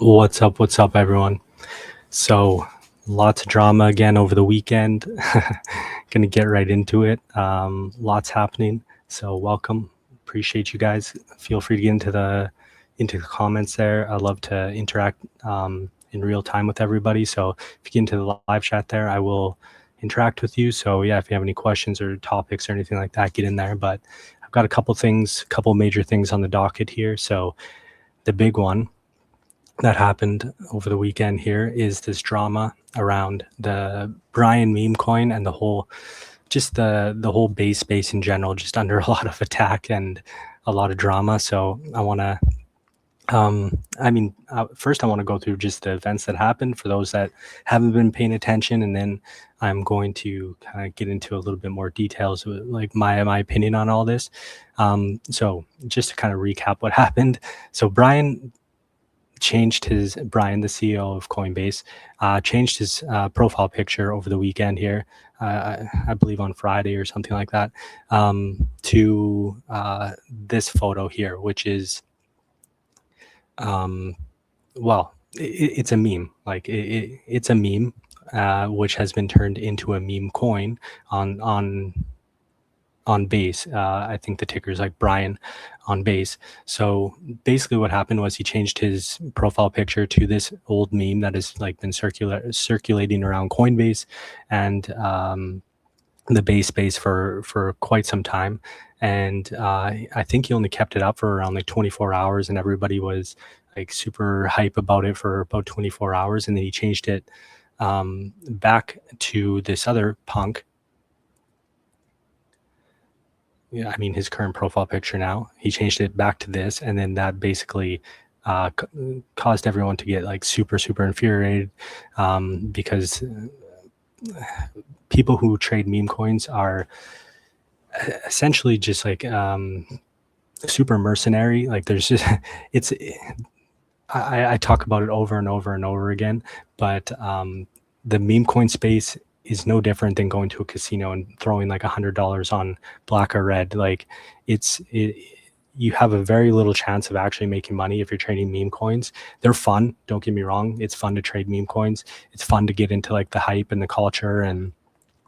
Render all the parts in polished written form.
What's up, everyone? So, lots of drama again over the weekend. Gonna get right into it. Lots happening. So, welcome. Appreciate you guys. Feel free to get into the comments there. I love to interact in real time with everybody. So, if you get into the live chat there, I will interact with you. So, yeah, if you have any questions or topics or anything like that, get in there. But I've got a couple major things on the docket here. So, the big one that happened over the weekend here is this drama around the Brian meme coin and the whole base space in general, just under a lot of attack and a lot of drama. So I want to first I want to go through just the events that happened for those that haven't been paying attention, and then I'm going to kind of get into a little bit more details, like my opinion on all this. So just to kind of recap what happened. So Brian, the CEO of Coinbase, changed his profile picture over the weekend here, I believe on Friday or something like that, to this photo here, which is, it's a meme. Like it's a meme, which has been turned into a meme coin on base. I think the ticker is like Brian on base. So basically what happened was he changed his profile picture to this old meme that has like been circulating around Coinbase and the base space for quite some time. And I think he only kept it up for around like 24 hours, and everybody was like super hype about it for about 24 hours. And then he changed it back to this other punk. Yeah, I mean, his current profile picture now, he changed it back to this, and then that basically caused everyone to get like super infuriated, because people who trade meme coins are essentially just like super mercenary. Like there's just I talk about it over and over and over again, but the meme coin space is no different than going to a casino and throwing like $100 on black or red. Like you have a very little chance of actually making money if you're trading meme coins. They're fun, don't get me wrong. It's fun to trade meme coins. It's fun to get into like the hype and the culture and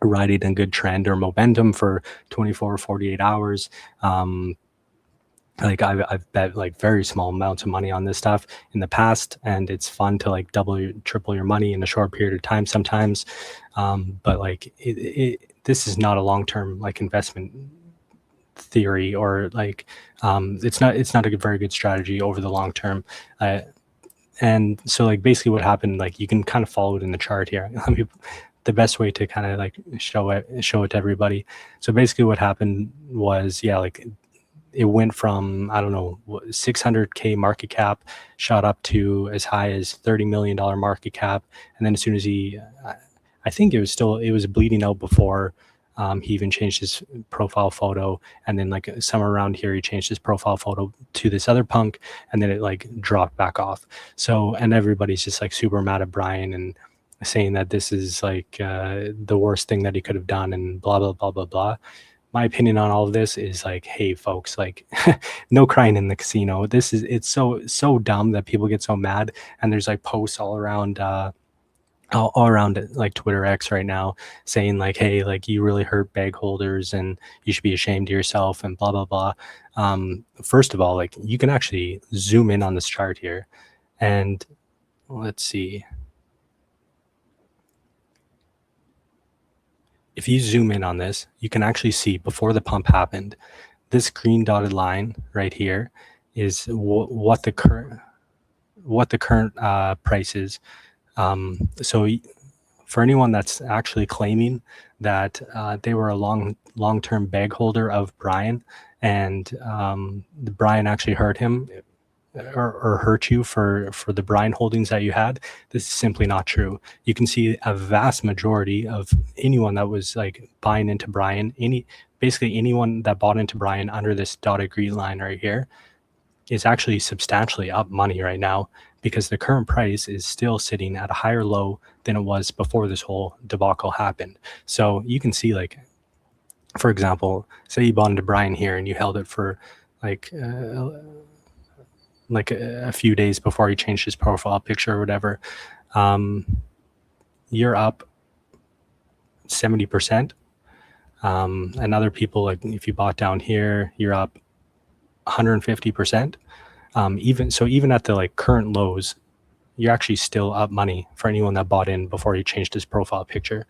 riding a good trend or momentum for 24 or 48 hours. Like I've bet like very small amounts of money on this stuff in the past, and it's fun to like triple your money in a short period of time sometimes. But like this is not a long-term like investment theory, or like it's not a very good strategy over the long term. And so like basically what happened, like you can kind of follow it in the chart here. The best way to kind of like show it to everybody. So basically what happened was, yeah, like it went from, I don't know, 600K market cap, shot up to as high as $30 million market cap. And then as soon as I think it was bleeding out before he even changed his profile photo. And then like somewhere around here, he changed his profile photo to this other punk, and then it like dropped back off. So, and everybody's just like super mad at Brian and saying that this is like the worst thing that he could have done and blah, blah, blah, blah, blah. My opinion on all of this is like, hey folks, like no crying in the casino. It's so dumb that people get so mad, and there's like posts all around like Twitter X right now saying like, hey, like you really hurt bag holders and you should be ashamed of yourself and blah, blah, blah. First of all, like you can actually zoom in on this chart here, and let's see. If you zoom in on this, you can actually see before the pump happened, this green dotted line right here is what the current price is. So for anyone that's actually claiming that they were a long-term bag holder of Brian, and Brian actually hurt him or hurt you for the Brian holdings that you had, this is simply not true. You can see a vast majority of anyone that was like buying into Brian, basically anyone that bought into Brian under this dotted green line right here is actually substantially up money right now, because the current price is still sitting at a higher low than it was before this whole debacle happened. So you can see, like, for example, say you bought into Brian here and you held it for like like a few days before he changed his profile picture or whatever, you're up 70%. And other people, like if you bought down here, you're up 150%. Even at the like current lows, you're actually still up money for anyone that bought in before he changed his profile picture.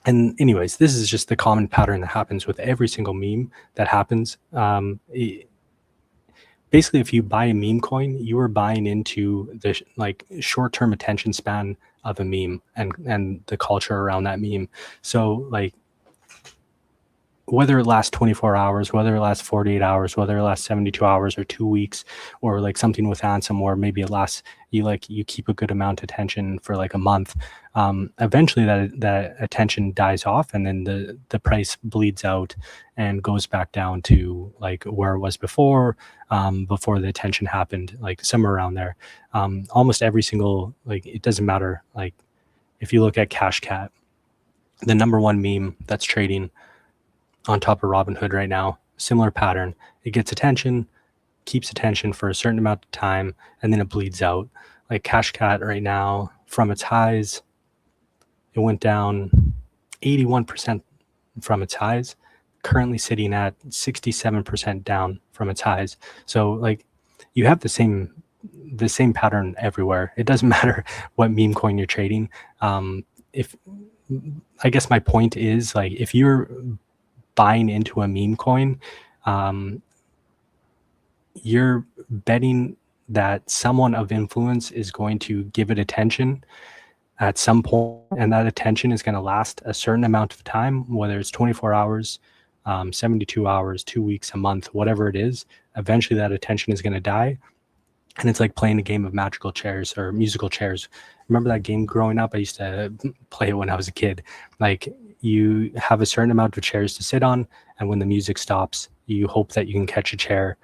And anyways, this is just the common pattern that happens with every single meme that happens. Basically, if you buy a meme coin, you are buying into the like short-term attention span of a meme and the culture around that meme. So like, whether it lasts 24 hours, whether it lasts 48 hours, whether it lasts 72 hours or 2 weeks, or like something with Ansem, or maybe it lasts, you keep a good amount of attention for like a month. Eventually that attention dies off, and then the price bleeds out and goes back down to like where it was before the attention happened, like somewhere around there. Almost every single, like, it doesn't matter. Like if you look at Cash Cat, the number one meme that's trading on top of Robinhood right now, similar pattern. It gets attention, keeps attention for a certain amount of time, and then it bleeds out. Like Cash Cat right now, from its highs, it went down 81% from its highs, currently sitting at 67% down from its highs. So like, you have the same pattern everywhere. It doesn't matter what meme coin you're trading. I guess my point is, like, if you're buying into a meme coin, you're betting that someone of influence is going to give it attention at some point, and that attention is going to last a certain amount of time, whether it's 24 hours, 72 hours, 2 weeks, a month, whatever it is. Eventually that attention is going to die. And it's like playing a game of magical chairs or musical chairs. Remember that game growing up? I used to play it when I was a kid. Like, you have a certain amount of chairs to sit on, and when the music stops, you hope that you can catch a chair.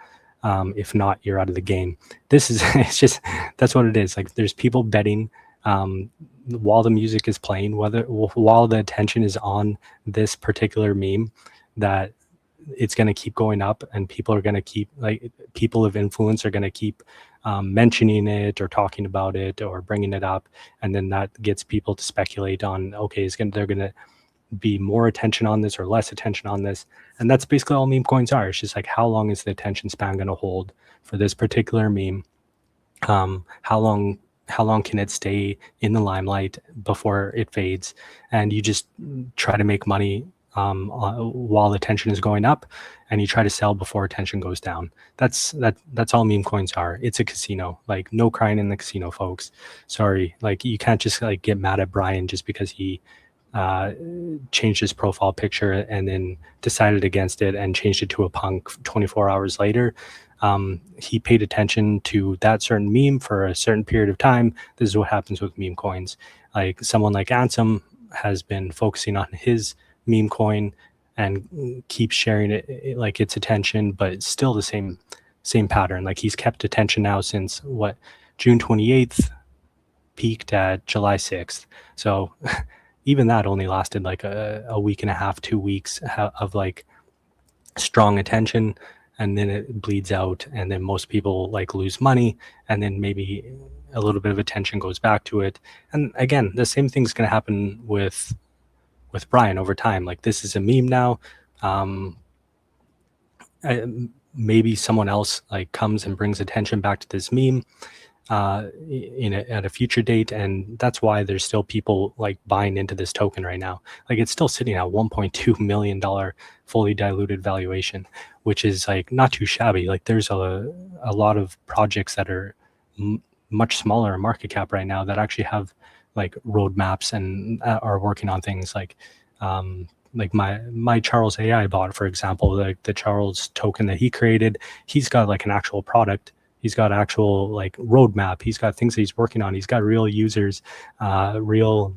If not, you're out of the game. It's just, that's what it is. Like, there's people betting while the music is playing, while the attention is on this particular meme, that it's going to keep going up, and people are going to keep, like, people of influence are going to keep mentioning it or talking about it or bringing it up, and then that gets people to speculate on, okay, they're going to be more attention on this or less attention on this. And that's basically all meme coins are. It's just like, how long is the attention span going to hold for this particular meme? How long can it stay in the limelight before it fades? And you just try to make money while the attention is going up, and you try to sell before attention goes down. That's all meme coins are. It's a casino. Like, no crying in the casino, folks. Sorry. Like, you can't just like get mad at Brian just because he changed his profile picture and then decided against it and changed it to a punk 24 hours later. He paid attention to that certain meme for a certain period of time. This is what happens with meme coins. Like, someone like Ansem has been focusing on his meme coin and keeps sharing it, like, its attention, but it's still the same pattern. Like, he's kept attention now since June 28th, peaked at July 6th. So even that only lasted like a week and a half, 2 weeks of like strong attention, and then it bleeds out, and then most people like lose money, and then maybe a little bit of attention goes back to it. And again, the same thing's going to happen with Brian over time. Like, this is a meme now. Maybe someone else like comes and brings attention back to this meme at a future date, and that's why there's still people like buying into this token right now. Like, it's still sitting at $1.2 million fully diluted valuation, which is like not too shabby. Like, there's a lot of projects that are much smaller in market cap right now that actually have like roadmaps and are working on things like my Charles AI bot, for example. Like, the Charles token that he created, he's got like an actual product. He's got actual like roadmap. He's got things that he's working on. He's got real users, real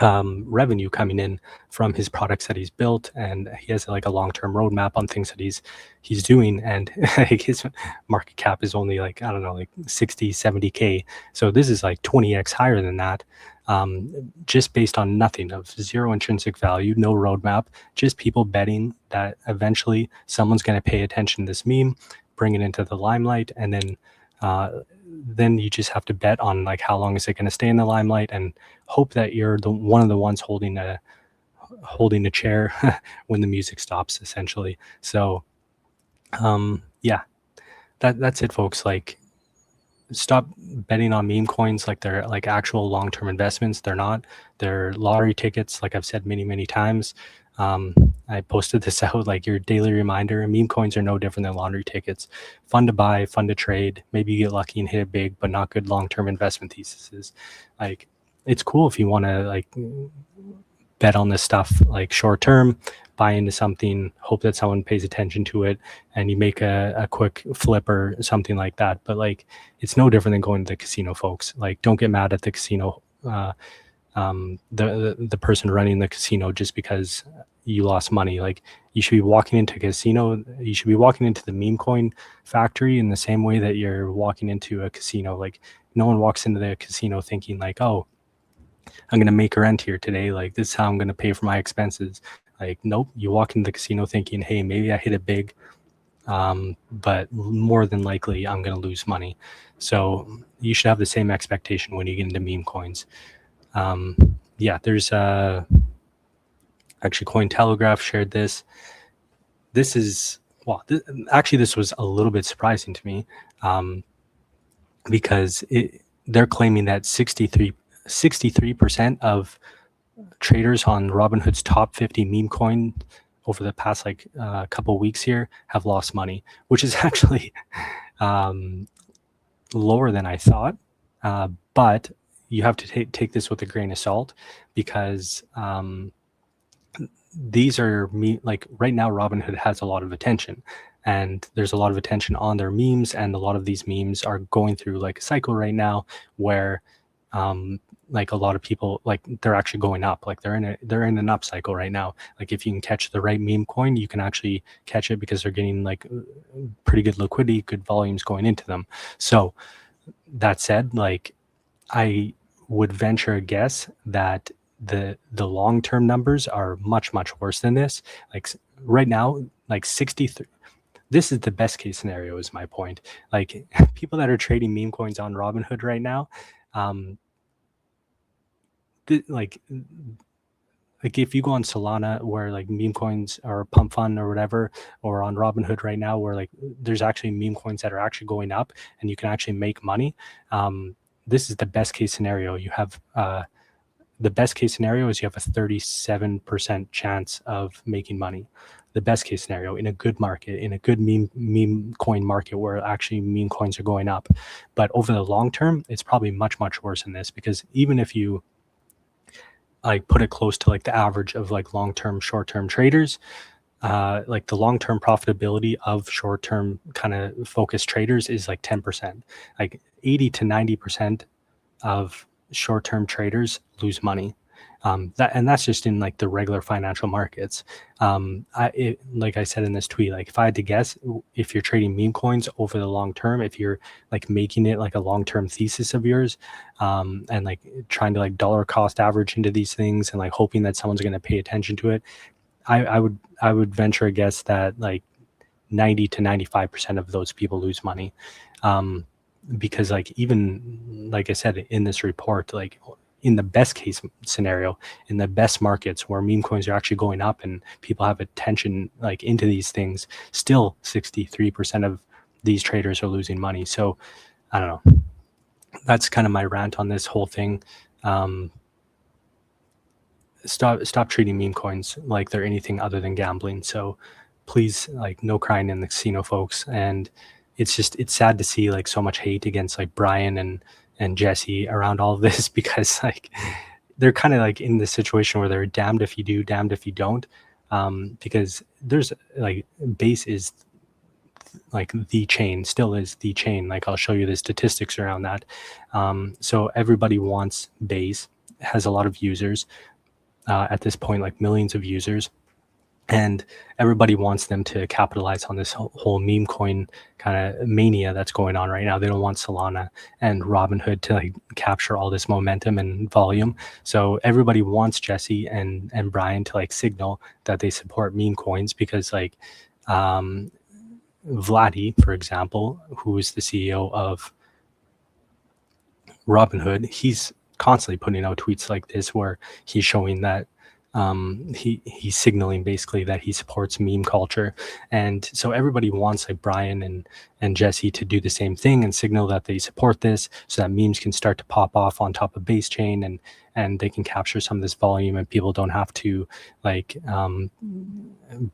revenue coming in from his products that he's built, and he has like a long-term roadmap on things that he's doing. And his market cap is only like, I don't know, like 60, 70K. So this is like 20x higher than that, just based on nothing, of zero intrinsic value, no roadmap, just people betting that eventually someone's going to pay attention to this meme, bring it into the limelight, and then you just have to bet on like how long is it going to stay in the limelight, and hope that you're one of the ones holding a chair when the music stops, essentially. So yeah, that's it, folks. Like, stop betting on meme coins like they're like actual long-term investments. They're not. They're lottery tickets, like I've said many times. I posted this out, like your daily reminder. Meme coins are no different than lottery tickets. Fun to buy, fun to trade. Maybe you get lucky and hit it big, but not good long-term investment theses. Like, it's cool if you want to like bet on this stuff like short term, buy into something, hope that someone pays attention to it, and you make a quick flip or something like that. But like, it's no different than going to the casino, folks. Like, don't get mad at the casino, the person running the casino, just because you lost money. Like, you should be walking into a casino, you should be walking into the meme coin factory in the same way that you're walking into a casino. Like, no one walks into the casino thinking like, oh, I'm going to make rent here today. Like, this is how I'm going to pay for my expenses. Like, nope. You walk into the casino thinking, hey, maybe I hit it big, but more than likely I'm going to lose money. So you should have the same expectation when you get into meme coins. Yeah, there's actually Cointelegraph shared this. This is, well, actually this was a little bit surprising to me, because they're claiming that 63% of traders on Robinhood's top 50 meme coin over the past like couple weeks here have lost money, which is actually lower than I thought. But you have to take this with a grain of salt, because these are like right now Robinhood has a lot of attention, and there's a lot of attention on their memes, and a lot of these memes are going through like a cycle right now where like a lot of people, like, they're actually going up. Like, they're in an up cycle right now. Like, if you can catch the right meme coin, you can actually catch it, because they're getting like pretty good liquidity, good volumes going into them. So that said, like, I would venture a guess that the long-term numbers are much worse than this. Like, right now, like 63, this is the best case scenario, is my point. Like, people that are trading meme coins on Robinhood right now, like if you go on Solana, where like meme coins or pump fund or whatever, or on Robinhood right now, where like there's actually meme coins that are actually going up and you can actually make money, this is the best case scenario. You have the best case scenario is you have a 37% chance of making money. The best case scenario in a good market, in a good meme coin market where actually meme coins are going up. But over the long term, it's probably much worse than this, because even if you like put it close to like the average of like long-term, short-term traders, like the long-term profitability of short-term kind of focused traders is like 10%. Like 80 to 90% of short-term traders lose money. That's just in like the regular financial markets. Like I said in this tweet, like if I had to guess, if you're trading meme coins over the long term, if you're like making it like a long-term thesis of yours, and like trying to like dollar cost average into these things and like hoping that someone's going to pay attention to it, I would venture a guess that like 90 to 95% of those people lose money. Because like, even like I said in this report, like in the best case scenario, in the best markets where meme coins are actually going up and people have attention like into these things, still 63% of these traders are losing money. So I don't know. That's kind of my rant on this whole thing. Stop treating meme coins like they're anything other than gambling. So please, like, no crying in the casino, folks. And it's sad to see like so much hate against like Brian and Jesse around all of this, because like they're kind of like in this situation where they're damned if you do, damned if you don't, because there's like Base is like the chain, still is the chain. Like, I'll show you the statistics around that. So everybody wants Base, has a lot of users at this point, like millions of users. And everybody wants them to capitalize on this whole meme coin kind of mania that's going on right now. They don't want Solana and Robinhood to like capture all this momentum and volume. So everybody wants Jesse and Brian to like signal that they support meme coins, because like Vladdy, for example, who is the CEO of Robinhood, he's constantly putting out tweets like this where he's showing that he's signaling basically that he supports meme culture. And so everybody wants like Brian and Jesse to do the same thing and signal that they support this so that memes can start to pop off on top of base chain, and they can capture some of this volume, and people don't have to like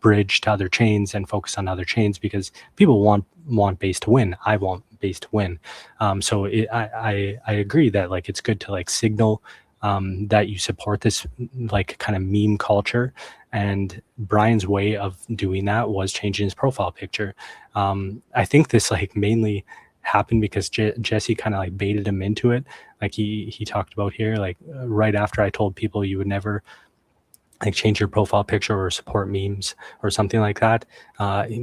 bridge to other chains and focus on other chains, because people want base to win. I want base to win. So I agree that like it's good to like signal that you support this like kind of meme culture. And Brian's way of doing that was changing his profile picture. I think this like mainly happened because Jesse kind of like baited him into it. Like he talked about here, like right after I told people you would never like change your profile picture or support memes or something like that.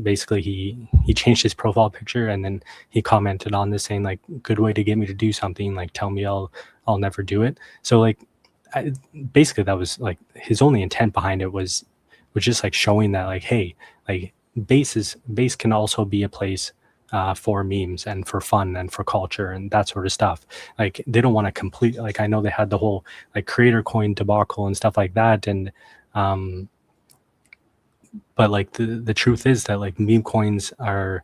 Basically he changed his profile picture, and then he commented on this saying like, good way to get me to do something, like tell me I'll never do it. So like basically that was like his only intent behind it was just like showing that like, hey, like base can also be a place for memes and for fun and for culture and that sort of stuff. Like they don't want to complete, like I know they had the whole like creator coin debacle and stuff like that, and but like the truth is that like meme coins are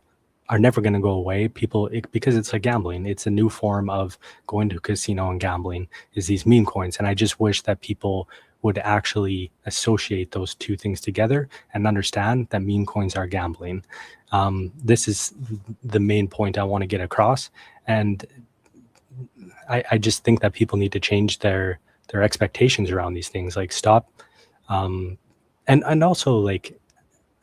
never going to go away. Because it's like gambling, it's a new form of going to a casino and gambling, is these meme coins. And I just wish that people would actually associate those two things together and understand that meme coins are gambling. This is the main point I want to get across. And I just think that people need to change their expectations around these things. Like stop. And also like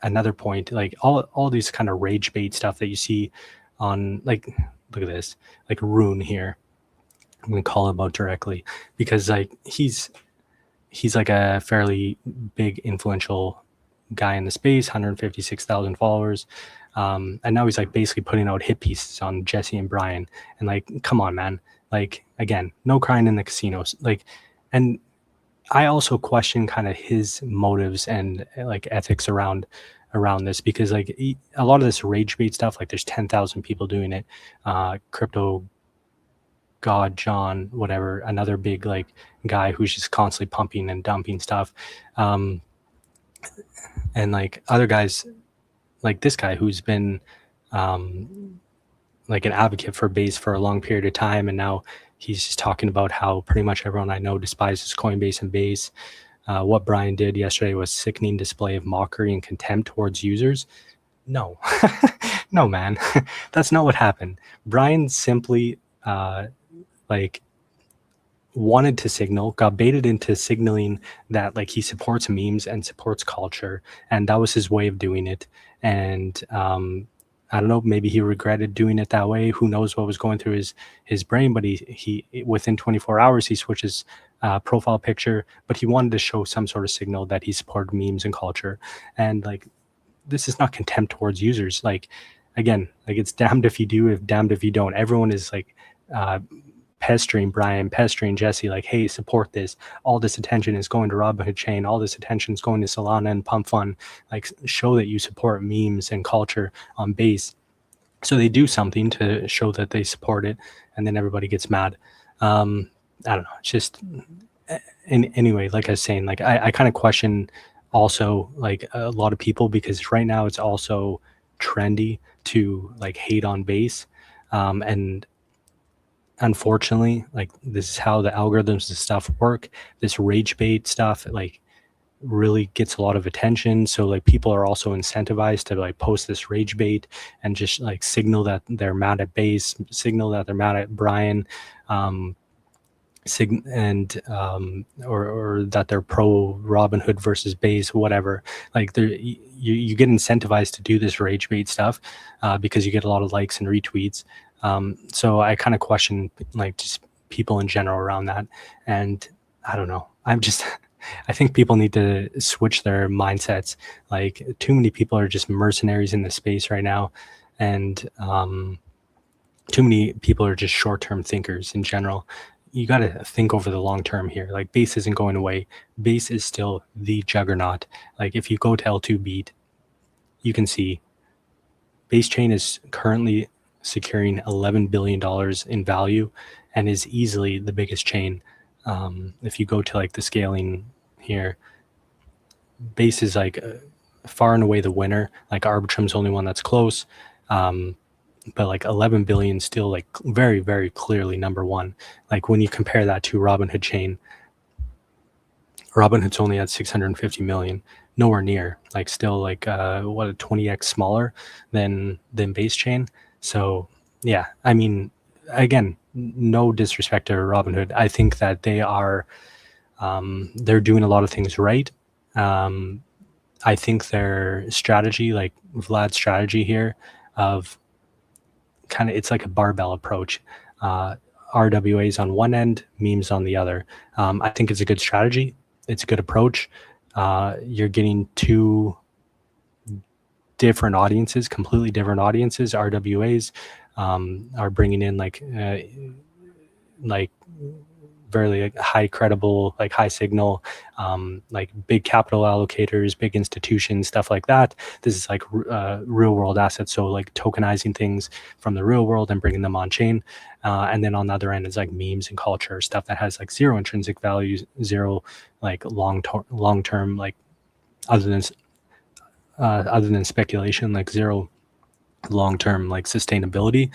another point, like all these kind of rage bait stuff that you see on, like, look at this, like Rune here. I'm going to call him out directly because like he's like a fairly big influential guy in the space, 156,000 followers. And now he's like basically putting out hit pieces on Jesse and Brian. And like, come on, man. Like, again, no crying in the casinos. Like, and I also question kind of his motives and like ethics around this, because like a lot of this rage bait stuff, like there's 10,000 people doing it. Crypto God John, whatever, another big like guy who's just constantly pumping and dumping stuff. And like other guys like this guy who's been like an advocate for base for a long period of time, and now he's just talking about how pretty much everyone I know despises Coinbase and base. What Brian did yesterday was sickening display of mockery and contempt towards users. No, no, man, that's not what happened. Brian simply like wanted to signal, got baited into signaling that like he supports memes and supports culture, and that was his way of doing it. And I don't know, maybe he regretted doing it that way. Who knows what was going through his brain, but he within 24 hours he switches profile picture, but he wanted to show some sort of signal that he supported memes and culture. And like, this is not contempt towards users. Like, again, like it's damned if you do, if damned if you don't. Everyone is like pestering Brian, pestering Jesse, like, hey, support this. All this attention is going to Robinhood chain. All this attention is going to Solana and Pump Fund. Like, show that you support memes and culture on base. So they do something to show that they support it, and then everybody gets mad. I don't know. It's just, anyway, like I was saying, like I kind of question also like a lot of people, because right now it's also trendy to like hate on base. And unfortunately, like this is how the algorithms and stuff work. This rage bait stuff like really gets a lot of attention. So like people are also incentivized to like post this rage bait and just like signal that they're mad at base, signal that they're mad at Brian, or that they're pro Robinhood versus base, whatever. Like you get incentivized to do this rage bait stuff because you get a lot of likes and retweets. So I kind of question like just people in general around that. And I don't know, I think people need to switch their mindsets. Like too many people are just mercenaries in the space right now. And too many people are just short-term thinkers in general. You got to think over the long term here. Like base isn't going away. Base is still the juggernaut. Like if you go to L2 beat, you can see Base Chain is currently securing $11 billion in value and is easily the biggest chain. If you go to like the scaling here, Base is like far and away the winner. Like Arbitrum's the only one that's close. But like 11 billion still like very, very clearly number one. Like when you compare that to Robinhood chain, Robinhood's only at 650 million, nowhere near, like still like what, a 20x smaller than Base Chain. So yeah, I mean, again, no disrespect to Robinhood. I think that they are they're doing a lot of things right. I think their strategy, like Vlad's strategy here of kind of, it's like a barbell approach. RWAs on one end, memes on the other. I think it's a good strategy. It's a good approach. You're getting two different audiences, completely different audiences. RWAs are bringing in like very like high credible, like high signal, like big capital allocators, big institutions, stuff like that. This is like real world assets. So like tokenizing things from the real world and bringing them on chain. And then on the other end is like memes and culture, stuff that has like zero intrinsic value, zero like long term, like other than speculation, like zero long term like sustainability.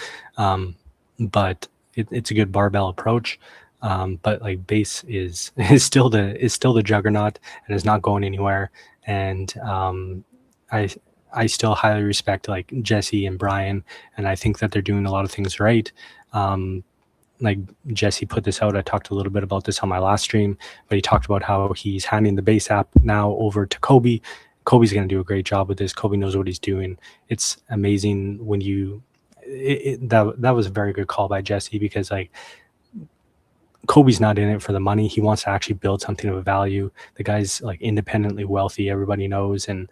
But it's a good barbell approach. But like Base is still the juggernaut and is not going anywhere. And I still highly respect like Jesse and Brian, and I think that they're doing a lot of things right. Like Jesse put this out. I talked a little bit about this on my last stream, but he talked about how he's handing the Base app now over to Kobe. Kobe's going to do a great job with this. Kobe knows what he's doing. It's amazing when that was a very good call by Jesse, because like Kobe's not in it for the money. He wants to actually build something of value. The guy's like independently wealthy, everybody knows, and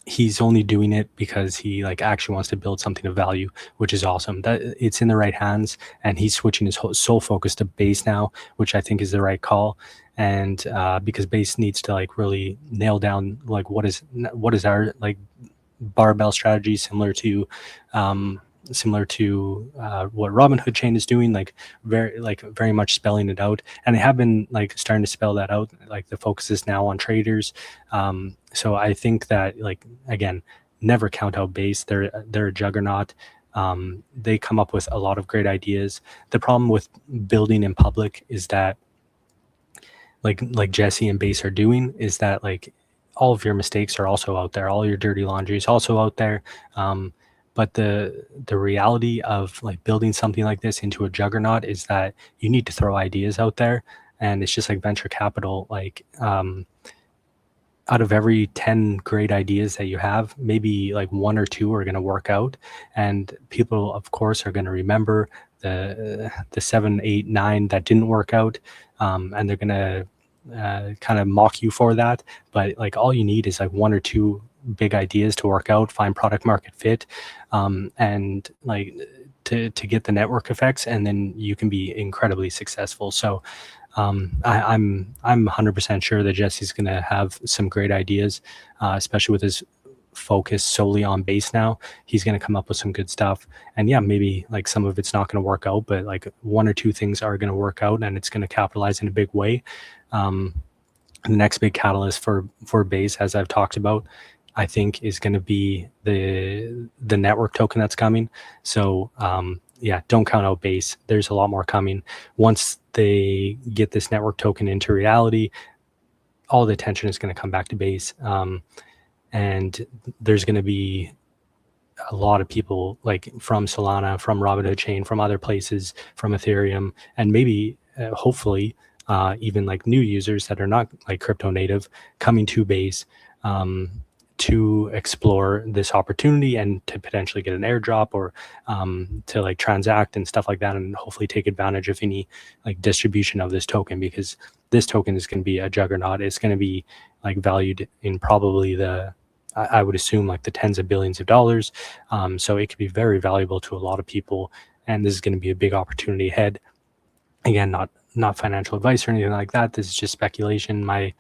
he's only doing it because he like actually wants to build something of value, which is awesome. That it's in the right hands, and he's switching his whole sole focus to Base now, which I think is the right call. And because Base needs to like really nail down like what is our like barbell strategy, similar to what Robinhood chain is doing, like very much spelling it out. And they have been like starting to spell that out. Like the focus is now on traders. So I think that, like, again, never count out Base. They're a juggernaut. They come up with a lot of great ideas. The problem with building in public is that like Jesse and Base are doing, is that like all of your mistakes are also out there. All your dirty laundry is also out there. But the reality of like building something like this into a juggernaut is that you need to throw ideas out there. And it's just like venture capital, like out of every 10 great ideas that you have, maybe like one or two are going to work out. And people, of course, are going to remember the 7, 8, 9 that didn't work out. And they're going to kind of mock you for that. But like all you need is like one or two big ideas to work out, find product market fit, and like to get the network effects, and then you can be incredibly successful. So I'm 100% sure that Jesse's going to have some great ideas, especially with his focus solely on Base now. He's going to come up with some good stuff. And yeah, maybe like some of it's not going to work out, but like one or two things are going to work out, and it's going to capitalize in a big way. The next big catalyst for Base, as I've talked about, I think is going to be the network token that's coming. So yeah, don't count out Base. There's a lot more coming. Once they get this network token into reality, all the attention is going to come back to Base. And there's going to be a lot of people like from Solana, from Robinhood chain, from other places, from Ethereum, and maybe hopefully even like new users that are not like crypto native coming to Base to explore this opportunity and to potentially get an airdrop, or to like transact and stuff like that, and hopefully take advantage of any like distribution of this token, because this token is going to be a juggernaut. It's going to be like valued in probably I would assume like the tens of billions of dollars. So it could be very valuable to a lot of people, and this is going to be a big opportunity ahead. Again, not financial advice or anything like that. This is just speculation, my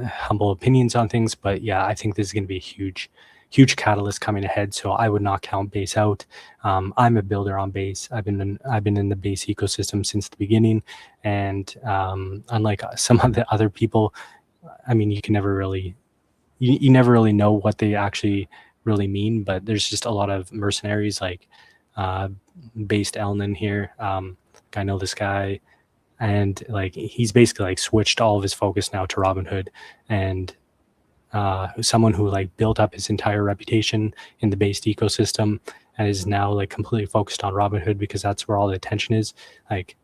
humble opinions on things. But yeah, I think this is going to be a huge huge catalyst coming ahead. So I would not count Base out. I'm a builder on Base. I've been in the Base ecosystem since the beginning, and unlike some of the other people, I mean, you can never really you never really know what they actually really mean, but there's just a lot of mercenaries like based Elnan here. I know this guy, and like he's basically like switched all of his focus now to Robinhood, and someone who like built up his entire reputation in the based ecosystem and is now like completely focused on Robinhood because that's where all the attention is. Like,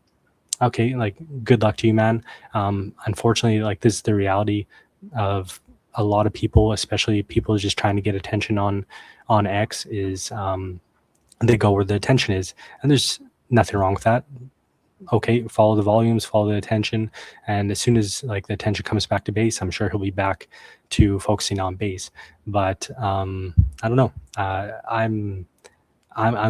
okay, like good luck to you, man. Unfortunately, like this is the reality of a lot of people, especially people just trying to get attention on X, is they go where the attention is, and there's nothing wrong with that. Okay, follow the volumes, follow the attention, and as soon as like the attention comes back to Base, I'm sure he'll be back to focusing on Base. But I don't know. I'm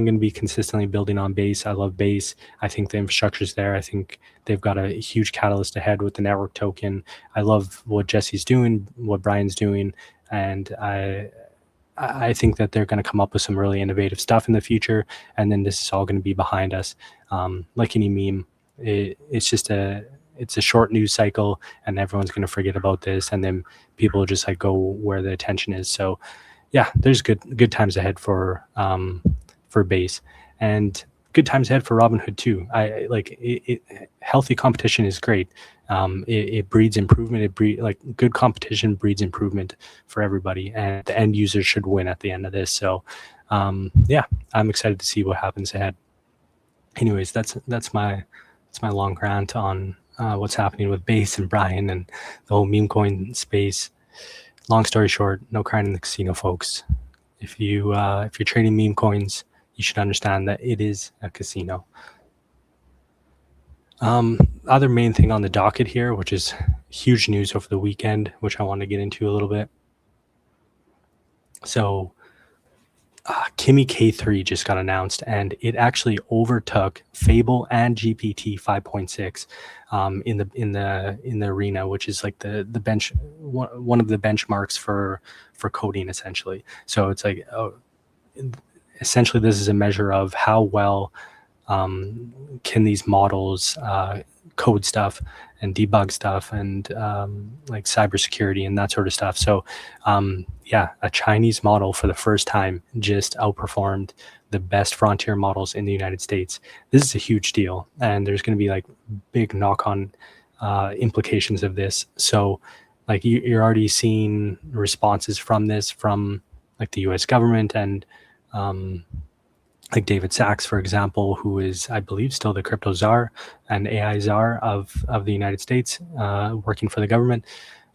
going to be consistently building on Base. I love Base. I think the infrastructure's there. I think they've got a huge catalyst ahead with the network token. I love what Jesse's doing, what Brian's doing, and I think that they're going to come up with some really innovative stuff in the future, and then this is all going to be behind us. Like any meme, it's a short news cycle, and everyone's going to forget about this, and then people just like go where the attention is. So, yeah, there's good times ahead for Base, and good times ahead for Robinhood too. I like it. Healthy competition is great. It breeds improvement. Good competition breeds improvement for everybody, and the end user should win at the end of this. So, yeah, I'm excited to see what happens ahead. Anyways, that's my long rant on what's happening with Base and Brian and the whole meme coin space. Long story short, no crying in the casino, folks. If you're trading meme coins, you should understand that it is a casino. Other main thing on the docket here, which is huge news over the weekend, which I want to get into a little bit. So Kimi-K3 just got announced, and it actually overtook Fable and GPT 5.6 in the arena, which is like the bench one of the benchmarks for coding essentially. So it's like essentially this is a measure of how well can these models code stuff and debug stuff and like cybersecurity and that sort of stuff. So yeah, a Chinese model for the first time just outperformed the best frontier models in the United States. This is a huge deal, and there's going to be like big knock-on implications of this. So like you're already seeing responses from this from like the US government and like David Sachs, for example, who is, I believe, still the crypto czar and AI czar of the United States, working for the government.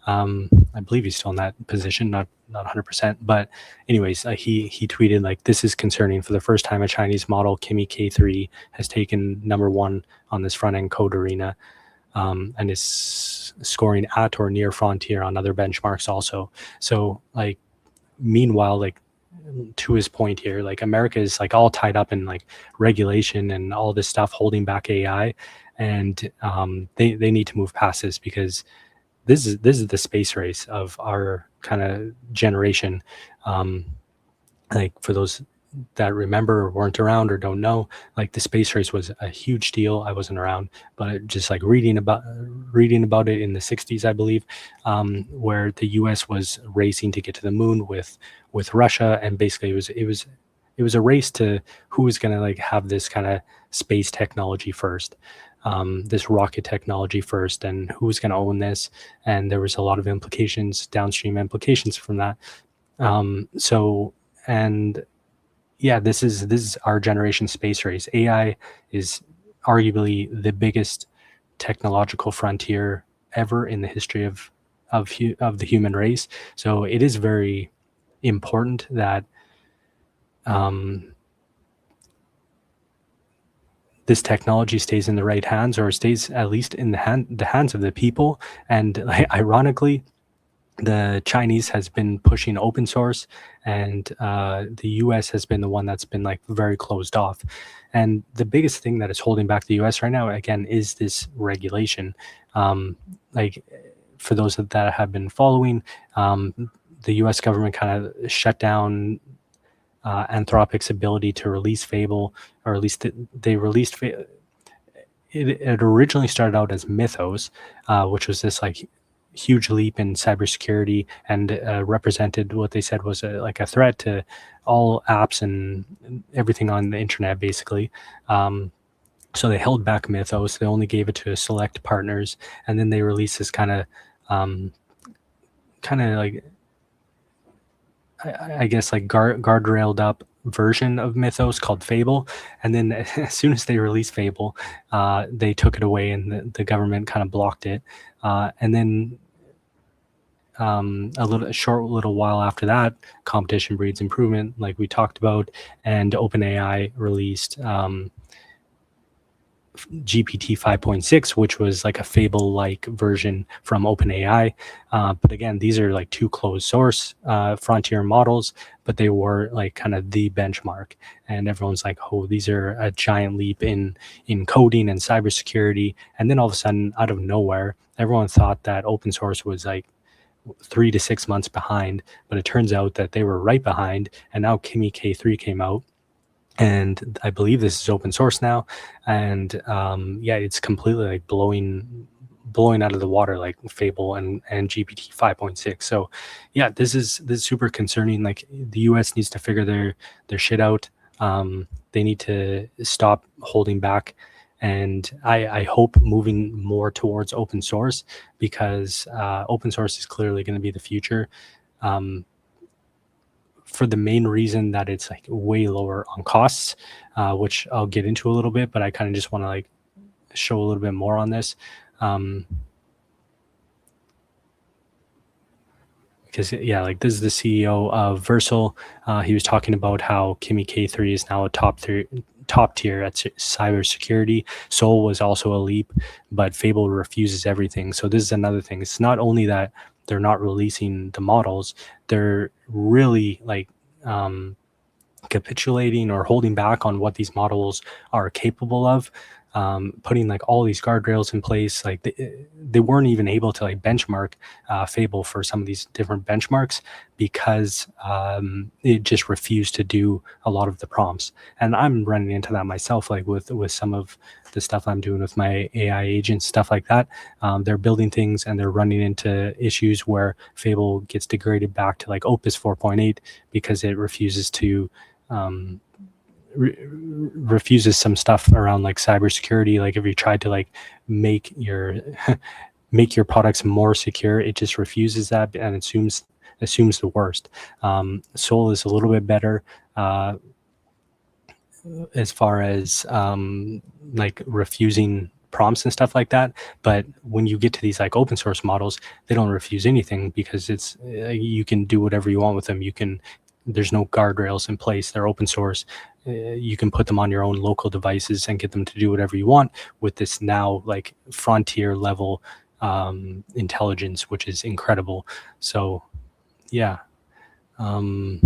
I believe he's still in that position, not 100%. But anyways, he tweeted like, this is concerning. For the first time, a Chinese model, Kimi-K3, has taken #1 on this front-end code arena, and is scoring at or near frontier on other benchmarks also. So like, meanwhile, like, to his point here, like America is like all tied up in like regulation and all this stuff holding back AI, and they need to move past this, because this is the space race of our kind of generation. Like for those that remember or weren't around or don't know, like the space race was a huge deal. I wasn't around, but just like reading about it in the 60s, I believe, where the US was racing to get to the moon with Russia, and basically it was a race to who was going to like have this kind of space technology first, this rocket technology first, and who was going to own this. And there was a lot of downstream implications from that. So, and yeah, this is our generation space race. AI is arguably the biggest technological frontier ever in the history of the human race. So it is very important that this technology stays in the right hands, or stays at least in the hands of the people. And like, ironically, the Chinese has been pushing open source, and the US has been the one that's been like very closed off. And the biggest thing that is holding back the US right now, again, is this regulation. Like for those that have been following, the U.S. government kind of shut down Anthropic's ability to release Fable, or at least they released. It originally started out as Mythos, which was this like huge leap in cybersecurity, and represented what they said was like a threat to all apps and everything on the internet, basically. So they held back Mythos. They only gave it to select partners, and then they released this kind of like, I guess like guardrailed up version of Mythos called Fable. And then as soon as they released Fable, they took it away, and the government kind of blocked it. And then a short little while after that, competition breeds improvement, like we talked about, and OpenAI released GPT 5.6, which was like a Fable-like version from OpenAI. But again, these are like two closed source frontier models, but they were like kind of the benchmark. And everyone's like, oh, these are a giant leap in coding and cybersecurity. And then all of a sudden, out of nowhere, everyone thought that open source was like 3 to 6 months behind, but it turns out that they were right behind. And now Kimi-K3 came out, and I believe this is open source now, and yeah, it's completely like blowing out of the water, like Fable and GPT 5.6. So yeah, this is super concerning. Like the US needs to figure their shit out. They need to stop holding back, and I hope moving more towards open source, because open source is clearly going to be the future. For the main reason that it's like way lower on costs, which I'll get into a little bit, but I kind of just want to like show a little bit more on this. Because yeah, like this is the CEO of Versal. He was talking about how Kimi-K3 is now a top tier at cybersecurity. Sol was also a leap, but Fable refuses everything. So this is another thing. It's not only that they're not releasing the models, they're really like capitulating or holding back on what these models are capable of, putting like all these guardrails in place. Like they weren't even able to like benchmark Fable for some of these different benchmarks, because it just refused to do a lot of the prompts. And I'm running into that myself, like with some of the stuff I'm doing with my AI agents, stuff like that. They're building things and they're running into issues where Fable gets degraded back to like Opus 4.8 because it refuses to refuses some stuff around like cybersecurity. Like if you tried to like make your products more secure, it just refuses that and assumes the worst. Sol is a little bit better as far as like refusing prompts and stuff like that, but when you get to these like open source models, they don't refuse anything, because it's you can do whatever you want with them. There's no guardrails in place. They're open source. You can put them on your own local devices and get them to do whatever you want with this now like frontier level intelligence, which is incredible. So yeah, the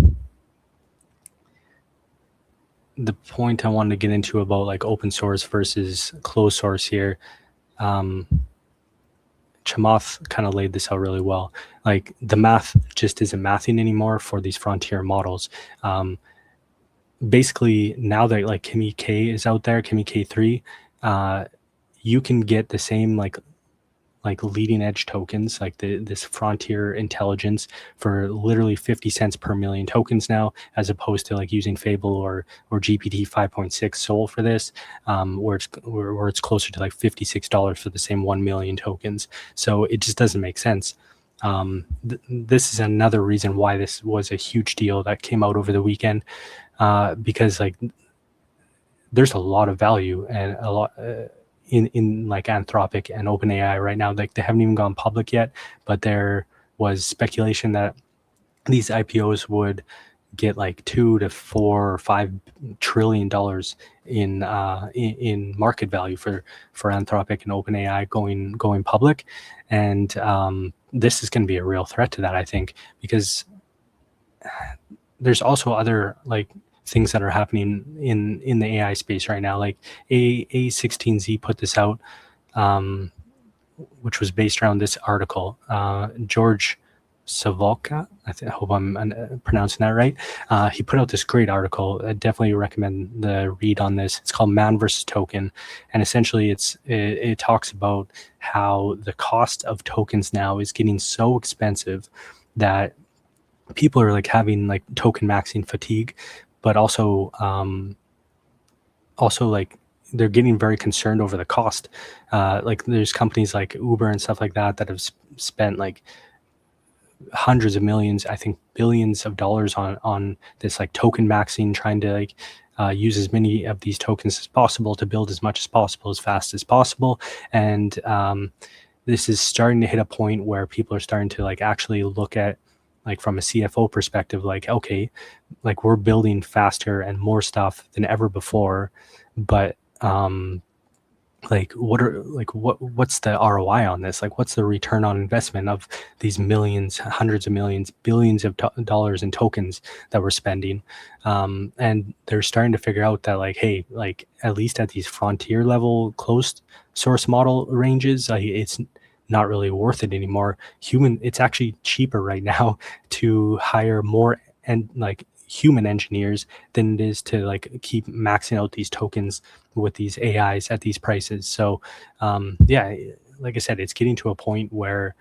point I wanted to get into about like open source versus closed source here, Chamath kind of laid this out really well. Like the math just isn't mathing anymore for these frontier models. Basically, now that like Kimi-K is out there, Kimi-K3, you can get the same like leading edge tokens, like this frontier intelligence, for literally 50 cents per million tokens now, as opposed to like using Fable or GPT 5.6 Sol for this, where it's closer to like $56 for the same 1 million tokens. So it just doesn't make sense. This is another reason why this was a huge deal that came out over the weekend, because like there's a lot of value and a lot in like Anthropic and OpenAI right now. Like they haven't even gone public yet, but there was speculation that these IPOs would get like $2 to 4 or 5 trillion dollars in market value for Anthropic and OpenAI going public, and this is going to be a real threat to that, I think, because there's also other like things that are happening in the AI space right now. Like A16Z put this out, which was based around this article. George Savoca. I hope I'm pronouncing that right. He put out this great article. I definitely recommend the read on this. It's called Man versus Token, and essentially it talks about how the cost of tokens now is getting so expensive that people are like having like token maxing fatigue, but also like they're getting very concerned over the cost. Like there's companies like Uber and stuff like that have spent like hundreds of millions, I think billions of dollars on this like token maxing, trying to like use as many of these tokens as possible to build as much as possible, as fast as possible. And this is starting to hit a point where people are starting to like actually look at, like from a CFO perspective, like, okay, like we're building faster and more stuff than ever before, but like what's the ROI on this? Like what's the return on investment of these millions, hundreds of millions, billions of dollars in tokens that we're spending? And they're starting to figure out that like, hey, like at least at these frontier level closed source model ranges, it's not really worth it anymore. It's actually cheaper right now to hire more and like human engineers than it is to like keep maxing out these tokens with these AIs at these prices. So yeah, like I said, it's getting to a point where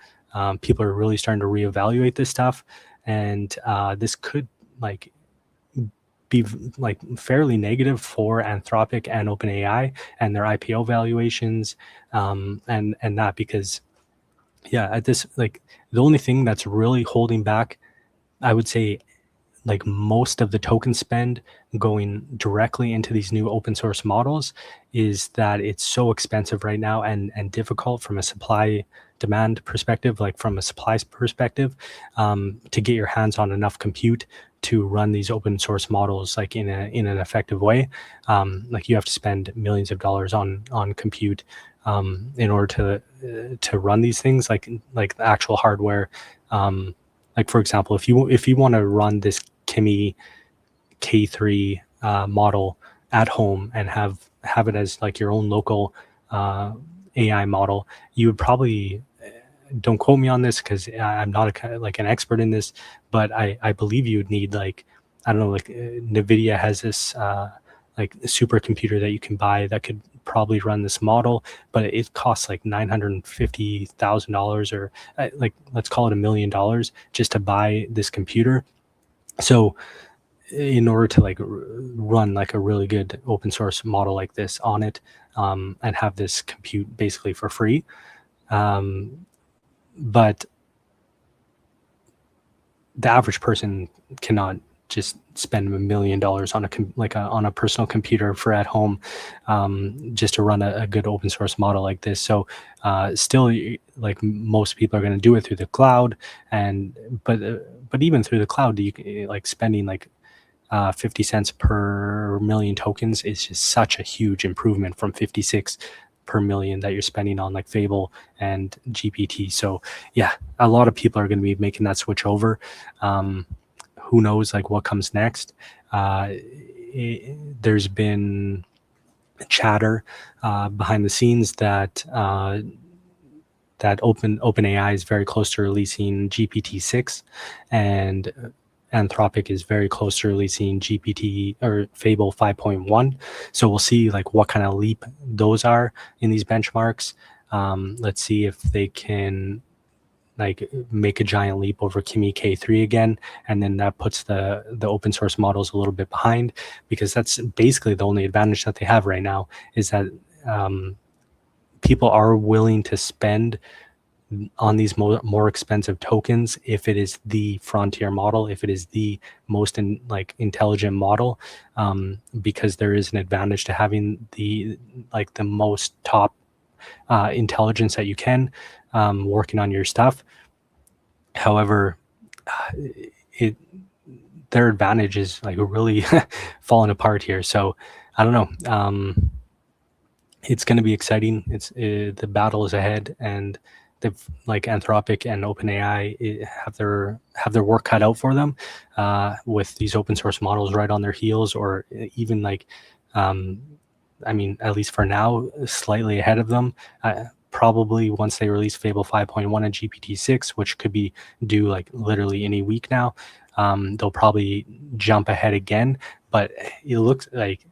people are really starting to reevaluate this stuff, and this could like be like fairly negative for Anthropic and OpenAI and their IPO valuations, and that because yeah, at this like the only thing that's really holding back, I would say, like most of the token spend going directly into these new open source models is that it's so expensive right now and difficult from a supply demand perspective, like from a supply perspective, to get your hands on enough compute to run these open source models like in an effective way. Like you have to spend millions of dollars on compute in order to run these things, like the actual hardware. Like for example, if you want to run this Kimi-K3 model at home and have it as like your own local AI model, you would probably, don't quote me on this because I'm not like an expert in this, but I believe you would need like, I don't know, like NVIDIA has this like supercomputer that you can buy that could probably run this model, but it costs like $950,000 or like let's call it $1 million just to buy this computer. So in order to like run like a really good open source model like this on it, and have this compute basically for free, but the average person cannot just spend $1 million on a personal computer for at home, just to run a good open source model like this. So still, like most people are going to do it through the cloud, but even through the cloud, you like spending like 50 cents per million tokens is just such a huge improvement from 56 per million that you're spending on like Fable and GPT. So yeah, a lot of people are going to be making that switch over. Who knows like what comes next? There's been chatter behind the scenes that OpenAI is very close to releasing GPT-6, and Anthropic is very close to releasing GPT or Fable 5.1. So we'll see like what kind of leap those are in these benchmarks. Let's see if they can like make a giant leap over Kimi-K3 again, and then that puts the open source models a little bit behind, because that's basically the only advantage that they have right now, is that people are willing to spend on these more expensive tokens if it is the frontier model, if it is the most intelligent model, because there is an advantage to having the most top intelligence that you can working on your stuff. However, their advantage is like really falling apart here. So I don't know. It's going to be exciting. The battle is ahead, and they've like Anthropic and OpenAI have their work cut out for them with these open source models right on their heels, or even like I mean, at least for now, slightly ahead of them. probably once they release Fable 5.1 and GPT-6, which could be due like literally any week now, they'll probably jump ahead again. But it looks like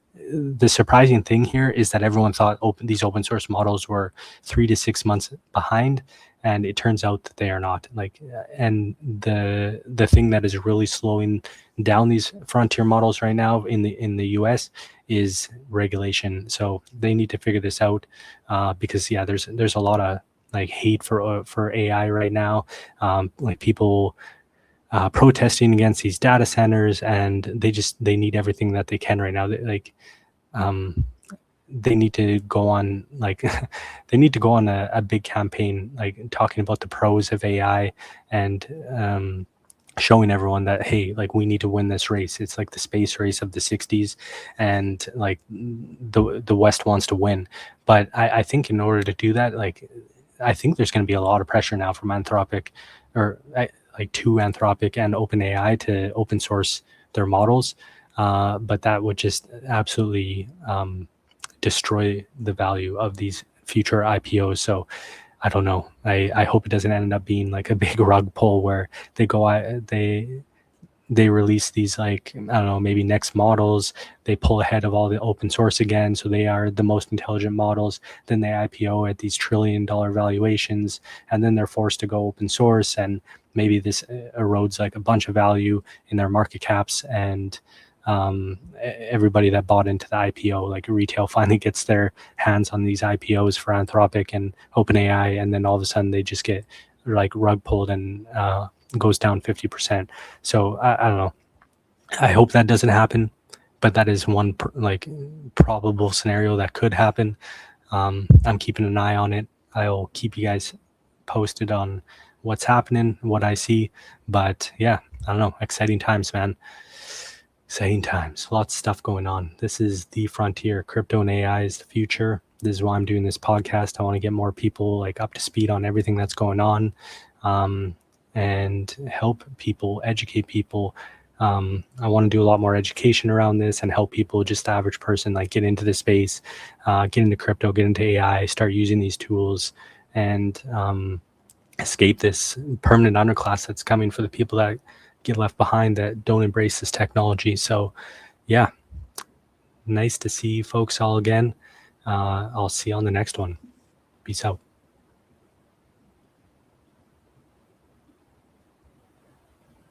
the surprising thing here is that everyone thought these open source models were 3 to 6 months behind, and it turns out that they are not. Like, and the thing that is really slowing down these frontier models right now in the US is regulation. So they need to figure this out, because yeah, there's a lot of like hate for AI right now, like people protesting against these data centers, and they need everything that they can right now. They need to go on like they need to go on a big campaign, like talking about the pros of AI, and showing everyone that, hey, like we need to win this race. It's like the space race of the 60s, and like the West wants to win. But I think in order to do that, like I think there's going to be a lot of pressure now from Anthropic, or like to Anthropic and OpenAI to open source their models. But that would just absolutely destroy the value of these future IPOs. So I don't know. I hope it doesn't end up being like a big rug pull where they release these, like, I don't know, maybe next models, they pull ahead of all the open source again, so they are the most intelligent models, then they IPO at these $1 trillion valuations, and then they're forced to go open source, and maybe this erodes like a bunch of value in their market caps, and everybody that bought into the IPO, like retail, finally gets their hands on these IPOs for Anthropic and OpenAI, and then all of a sudden they just get like rug pulled and goes down 50%. So I don't know. I hope that doesn't happen, but that is one like probable scenario that could happen. I'm keeping an eye on it. I'll keep you guys posted on what's happening, what I see. But yeah, I don't know. Exciting times, man. Exciting times. Lots of stuff going on. This is the frontier. Crypto and AI is the future. This is why I'm doing this podcast. I want to get more people like up to speed on everything that's going on, and help people, educate people. I want to do a lot more education around this and help people, just the average person, like get into the space, get into crypto, get into AI, start using these tools, and escape this permanent underclass that's coming for the people that get left behind, that don't embrace this technology. So yeah, nice to see you folks all again. I'll see you on the next one. Peace out.